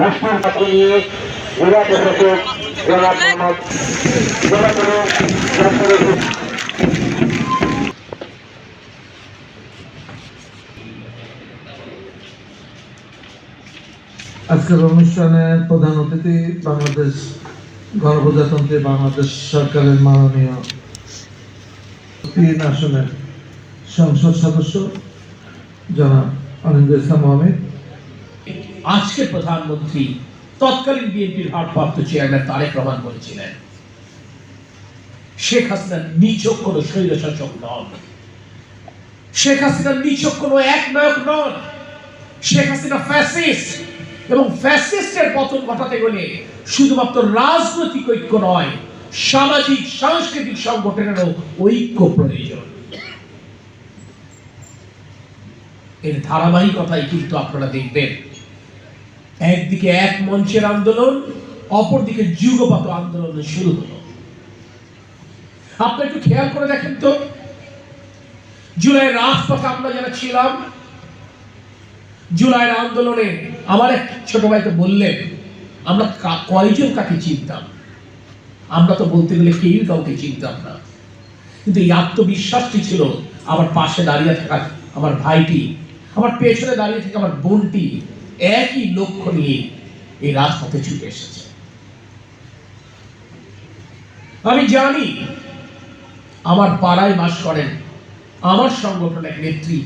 মুসলিম পাখি নিয়ে জেলা প্রশাসক জনাব মোহাম্মদ আজকের অনুষ্ঠানের প্রধান অতিথি বাংলাদেশ গণপ্রজাতন্ত্রী বাংলাদেশ সরকারের মাননীয় 3 আসনের সংসদ সদস্য জনাব অনিন্দ ইসলাম আহমেদ। আজকে প্রধানমন্ত্রী তৎকালীন বিএনপির ভারপ্রাপ্ত চেয়ারম্যান তারেক রহমান বলেছিলেন, শেখ হাসিনা নিছক কোনো স্বৈরশাসক নন, শেখ হাসিনা নিছক কোনো একনায়ক নন, শেখ হাসিনা ফ্যাসিস্ট, এবং ফ্যাসিস্টের পতন ঘটাতে গেলে শুধুমাত্র রাজনৈতিক ঐক্য নয়, সামাজিক সাংস্কৃতিক সংগঠনেরও ঐক্য প্রয়োজন। এর ধারাবাহিকতাই কিন্তু আপনারা দেখবেন, একদিকে এক মঞ্চের আন্দোলন, অপরদিকে যুগপৎ আন্দোলন শুরু হলো। আপনারা একটু খেয়াল করে দেখেন তো, জুলাইয়ের রাজপথে আমরা যারা ছিলাম, জুলাইয়ের আন্দোলনে আমার এক ছোট ভাই তো বললেন, আমরা কয়জন কাকে চিনতাম? আমরা তো বলতে গেলে কেউ কাউকে চিনতাম না, কিন্তু এই আত্মবিশ্বাসটি ছিল আমার পাশে দাঁড়িয়ে থাকা আমার ভাইটি, আমার পেছনে দাঁড়িয়ে থাকা আমার বোনটি একই লক্ষ্য নিয়ে এই রাজপথে ছুটে এসেছে। আমি জানি আমার পাড়ায় বাস করেন আমার সংগঠনের নেত্রী,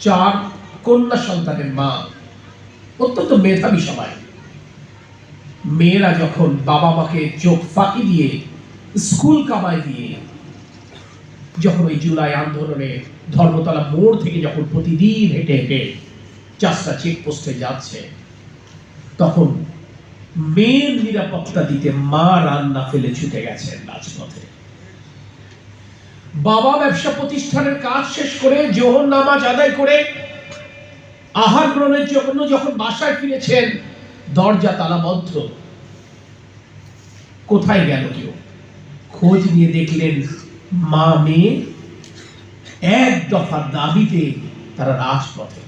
4 কন্যা সন্তানের মা, অত্যন্ত মেধাবী সবাই। মেয়েরা যখন বাবা মাকে চোখ ফাঁকি দিয়ে, স্কুল কামাই দিয়ে, যখন ওই জুলাই আন্দোলনে ধর্মতলা মোড় থেকে যখন প্রতিদিন হেঁটে হেঁটে 4টা চেকপোস্টে যাচ্ছে, তখন মেয়ের নিরাপত্তা দিতে মা রান্না ফেলে ছুটে গেছেন রাজপথে। বাবা ব্যবসা প্রতিষ্ঠানের কাজ শেষ করে জোহর নামাজ আদায় করে আহার গ্রহণের জন্য যখন বাসায় ফিরেছেন, দরজা তালাবদ্ধ। কোথায় গেল কেউ? খোঁজ নিয়ে দেখলেন মা মেয়ে এক দফা দাবিতে তারা রাজপথে।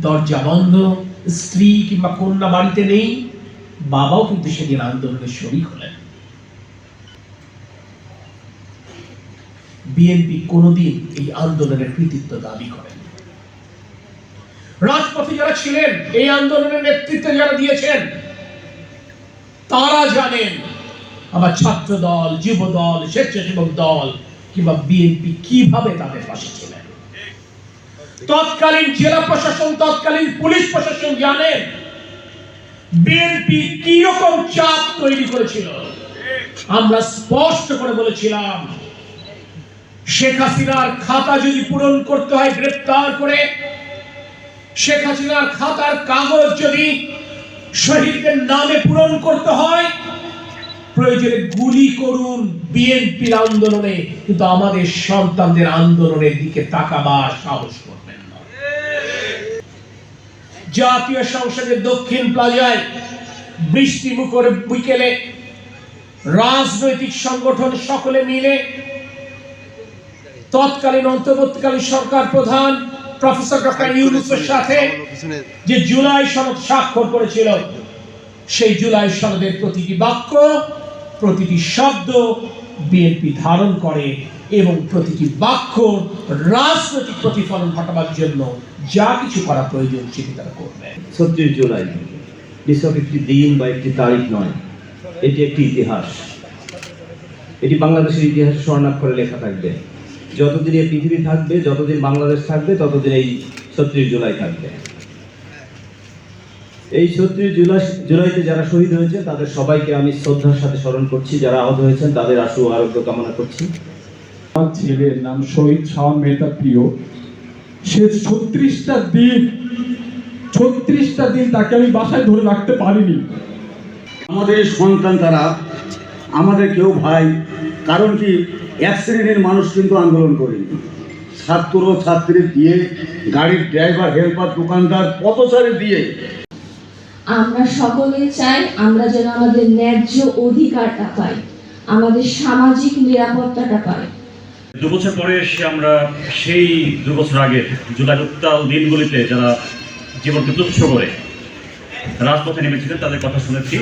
দরজা বন্ধ, স্ত্রী কিংবা কন্যা বাড়িতে নেই, বাবাও কিন্তু সেদিন আন্দোলনের শরীক হলেন। বিএনপি কোনোদিন এই আন্দোলনের কৃতিত্ব দাবি করেন। রাজপথে যারা ছিলেন, এই আন্দোলনের নেতৃত্বে যারা দিয়েছেন, তারা জানেন আমার ছাত্র দল, যুব দল, স্বেচ্ছাসেবক দল কিংবা বিএনপি কিভাবে তাদের পাশে ছিলেন। তৎকালীন জেলা প্রশাসন, তৎকালীন পুলিশ প্রশাসন জানেন বিএনপি কি রকম চাপ তৈরি করেছিল। আমরা স্পষ্ট করে বলেছিলাম, শেখ হাসিনার খাতা যদি পূরণ করতে হয় গ্রেফতার করে, শেখ হাসিনার খাতার কাগজ যদি শহীদদের নামে পূরণ করতে হয়, প্রয়োজনে গুলি করুন বিএনপির আন্দোলনে, কিন্তু আমাদের সন্তানদের আন্দোলনের দিকে তাকাবার সাহস করবেন না। জাতীয় সংসদের দক্ষিণ প্লাজায় বৃষ্টি মুখর বিকেলে রাজনৈতিক সংগঠন সকলে মিলে তৎকালীন অন্তর্বর্তীকালীন সরকার প্রধান প্রফেসর ডক্টর ইউনূসের সাথে যে জুলাই সনদ স্বাক্ষর করেছিল, সেই জুলাই সনদের প্রতিটি বাক্য, প্রতিটি শব্দ বিএনপি ধারণ করে, এবং প্রতিটি বাক্য রাজনৈতিক প্রতিফলন ঘটাবার জন্য যা কিছু করা প্রয়োজন সেটি তারা করবে। 36 জুলাই নিছক একটি দিন বা একটি তারিখ নয়, এটি একটি ইতিহাস। এটি বাংলাদেশের ইতিহাসে স্বর্ণাক্ষরে লেখা থাকবে। যতদিন এই পৃথিবী থাকবে, যতদিন বাংলাদেশ থাকবে, ততদিন এই 36 জুলাই থাকবে। এই 36 জুলাইতে যারা শহীদ হয়েছে তাদের সবাইকে আমি শ্রদ্ধার সাথে স্মরণ করছি। যারা আহত হয়েছেন তাদের আশু আরোগ্য কামনা করছি। আমার ছেলের নাম শহীদ শাওন মেহতা প্রিয়। সে 36টা দিন তাকে আমি বাসায় ধরে রাখতে পারিনি। আমাদের সন্তান তারা, আমাদের কেউ ভাই। কারণ কি, এক শ্রেণীর মানুষ কিন্তু আন্দোলন করেনি, ছাত্র ছাত্রী দিয়ে, গাড়ির ড্রাইভার, হেল্পার, দোকানদার, পথচারী দিয়ে। আমরা সকলে চাই আমরা যেন আমাদের ন্যায্য অধিকারটা পাই, আমাদের সামাজিক নিরাপত্তাটা পাই। 2 বছর পরে এসে আমরা সেই 2 বছর আগে জুলাই উত্তাল দিনগুলিতে যারা জীবনকে তুচ্ছ করে রাজপথে নেমেছিলেন, তাদের কথা শুনেছি।